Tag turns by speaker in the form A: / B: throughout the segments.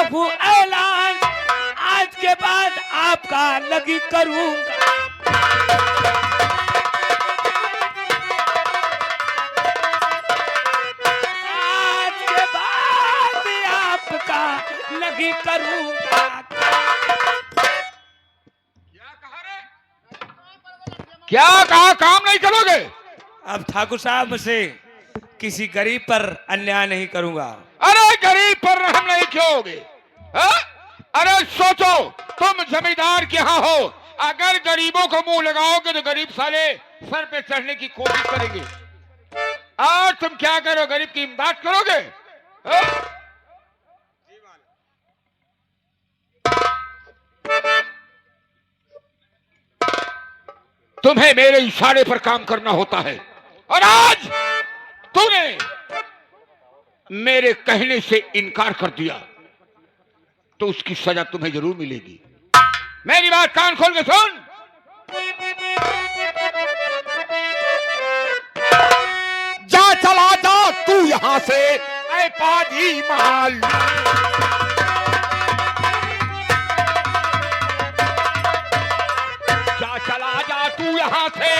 A: प्रभु ऐलान, आज के बाद आपका लगी करूंगा। आज के बाद आपका लगी करूंगा।
B: क्या कहा? काम नहीं करोगे?
A: अब ठाकुर साहब मुझसे किसी गरीब पर अन्याय नहीं करूंगा।
B: अरे गरीब पर रहम नहीं क्योंगे? अरे सोचो, तुम जमींदार के यहाँ हो, अगर गरीबों को मुंह लगाओगे तो गरीब साले सर पे चढ़ने की कोशिश करेंगे। और तुम क्या करो? गरीब की इमदाद करोगे? हा? तुम्हें मेरे इशारे पर काम करना होता है, और आज तूने मेरे कहने से इनकार कर दिया तो उसकी सजा तुम्हें जरूर मिलेगी। मेरी बात कान खोल के सुन। जा, चला जा तू यहां से, ऐ पाजी माल। जा, चला जा तू यहां से,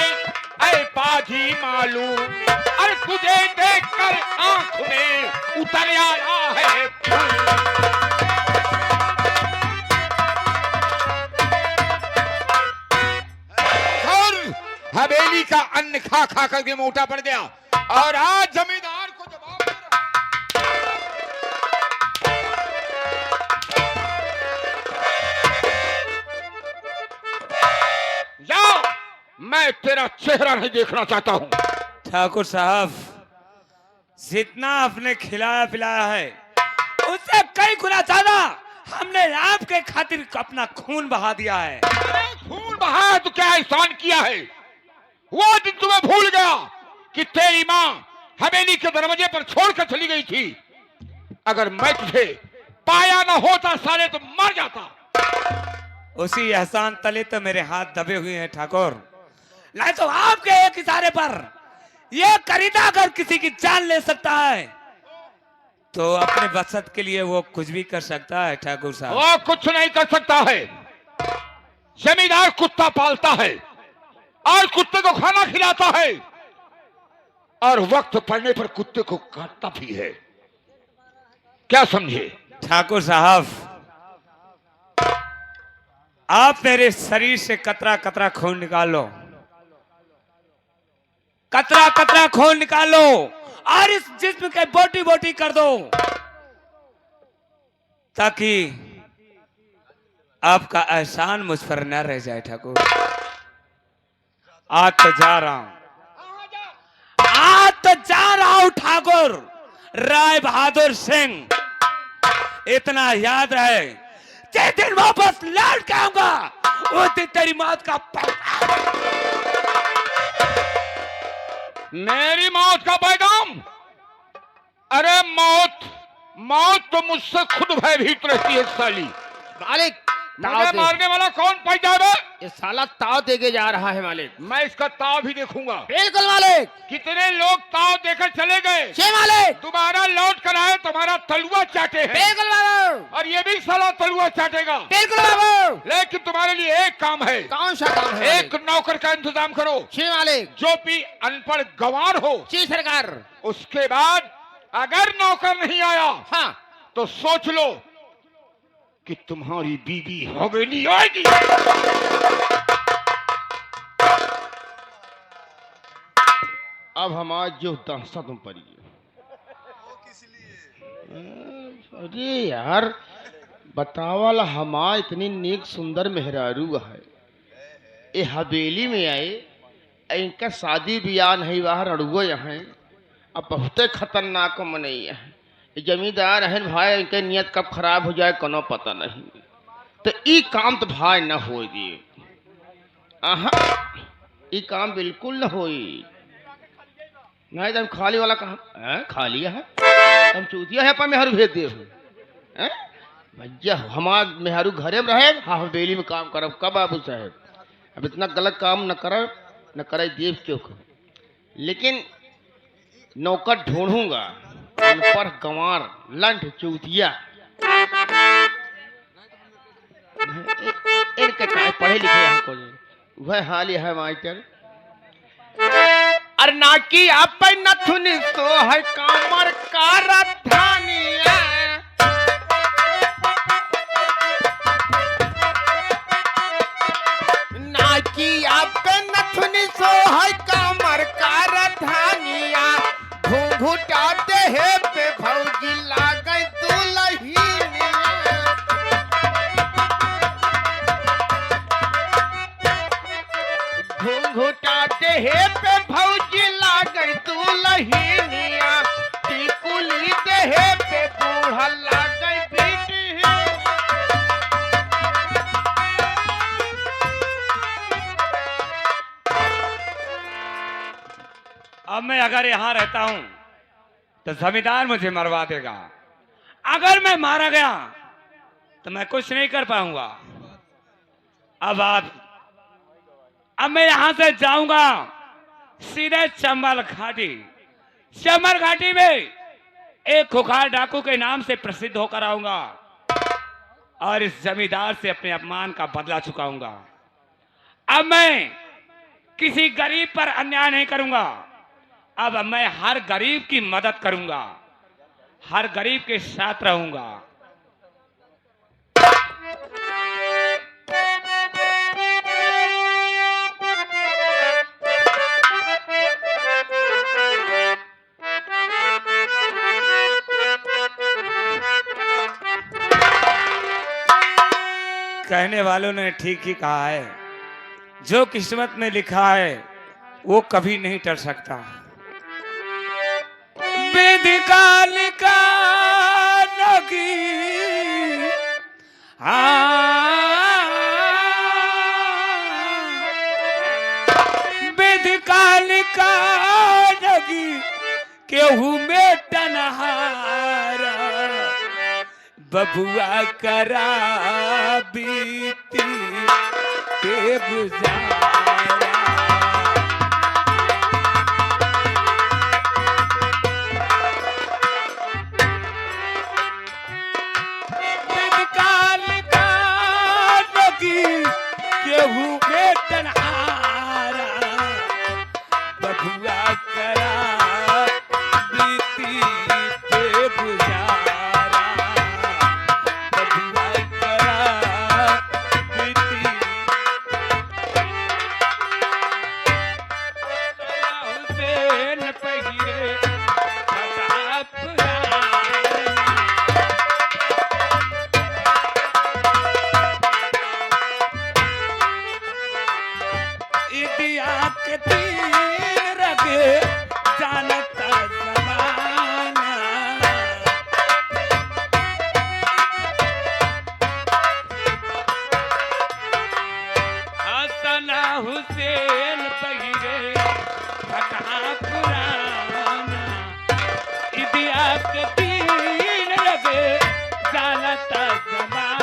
B: ऐ पाजी मालू। अरे तुझे देखकर आंख में उतर आया है और हवेली का अन्न खा खा करके मोटा पड़ गया, और आज जमींदार को जवाब दे रहा। जाओ, मैं तेरा चेहरा नहीं देखना चाहता हूं।
A: ठाकुर साहब, जितना आपने खिलाया पिलाया है उससे कई गुना ज्यादा हमने आपके खातिर अपना खून बहा दिया है।
B: खून बहाया तो क्या एहसान किया है? वो दिन तुम्हें भूल गया कि तेरी माँ हवेली के दरवाजे पर छोड़कर चली गई थी। अगर मैं तुझे पाया ना होता साले तो मर जाता।
A: उसी एहसान तले तो मेरे हाथ दबे हुए हैं ठाकुर। नहीं तो आपके एक इशारे पर ये करीदा अगर किसी की जान ले सकता है तो अपने बचत के लिए वो कुछ भी कर सकता है। ठाकुर साहब,
B: वो कुछ नहीं कर सकता है। जमींदार कुत्ता पालता है और कुत्ते को खाना खिलाता है, और वक्त पड़ने पर कुत्ते को काटता भी है। क्या समझे?
A: ठाकुर साहब, आप मेरे शरीर से कतरा कतरा खून निकाल लो, कतरा कतरा खून निकाल लो, और इस जिस्म के बोटी बोटी कर दो, ताकि आपका एहसान मुझ पर न रह जाए। ठाकुर, आज तो जा रहा हूं, आज तो जा रहा हूं ठाकुर। राय बहादुर सिंह, इतना याद रहे, जिस दिन वापस लौट के आऊंगा उस दिन तेरी मौत का
B: मेरी मौत का पैगाम? अरे मौत, मौत तो मुझसे खुद भयभीत रहती है साली।
C: मालिक,
B: मुझे मारने वाला कौन पैजामा?
C: ये साला ताव देके जा रहा है मालिक।
B: मैं इसका ताव भी देखूंगा।
C: बिल्कुल मालिक।
B: कितने लोग ताव देकर चले गए,
C: जी मालिक।
B: दोबारा लौट कर आए तुम्हारा तलुआ चाटे हैं।
C: बिल्कुल बाबू।
B: और ये भी साला तलुआ चाटेगा।
C: बिल्कुल बाबू।
B: लेकिन तुम्हारे लिए एक काम है।
C: कौन सा काम है?
B: एक नौकर का इंतजाम करो।
C: जी मालिक।
B: जो भी अनपढ़ गंवार हो।
C: जी सरकार।
B: उसके बाद अगर नौकर नहीं आया,
C: हाँ,
B: तो सोच लो कि तुम्हारी बीबी हवेली आएगी।
C: अब हम आज जो दास्ता तुम पढ़िए। अरे यार, बतावल हमा इतनी नेक सुंदर मेहरारू है, ये हवेली में आए, इनका शादी ब्याह नहीं बाहर अड़ुआ यहाँ, अब बहुत खतरनाक मनई है। जमींदार है भाई, इनके नियत कब खराब हो जाए कोनो पता नहीं। तो ई काम तो भाई न हो दिए, ई काम बिल्कुल न होई। नहीं तो हम खाली वाला कहा खाली है, हम चूतिया है पर मेहरू भेज दे भैया। हमार मेहरू घरे में रहे, हाँ हवेली में काम करब कब बाबू साहेब। अब इतना गलत काम न करब, न करे देव चौक, लेकिन नौकर ढूंढूंगा, पर गंवार लंठ चूतिया इनके काय पढ़े लिखे यहाँ को वह हाल है मास्टर। अरे ना की आप नथुनी तो है कामर का रथानिया ना की आप नथुनी सो है कामर का रथानिया घूंघूटाते है पे भौजी लागै दुलहिनिया घूंघूटाते है पे भौजी लागै दुलहिनिया टिकुली दे है पे बूढ़ा लागै बिटिया
A: अब मैं अगर यहाँ रहता हूं तो जमींदार मुझे मरवा देगा। अगर मैं मारा गया तो मैं कुछ नहीं कर पाऊंगा। अब मैं यहां से जाऊंगा सीधे चंबल घाटी। चंबल घाटी में एक खुखार डाकू के नाम से प्रसिद्ध होकर आऊंगा और इस जमींदार से अपने अपमान का बदला चुकाऊंगा। अब मैं किसी गरीब पर अन्याय नहीं करूंगा। अब मैं हर गरीब की मदद करूंगा, हर गरीब के साथ रहूंगा। कहने वालों ने ठीक ही कहा है, जो किस्मत में लिखा है वो कभी नहीं टल सकता। विधि काल का नगी विधि काल का नगी केहू में टनहारा बबुआ करा बीती के गुजारा। केहू में तनहारा बबुआ करा बीती पे गुजारा बबुआ करा बीती। हुसैन पहिरे छटा पुराना इंडिया के तीन रगे जानता जमाना। हसन हुसैन पहिरे फटा पुराना इंडिया के तीन रगे जानता जमाना।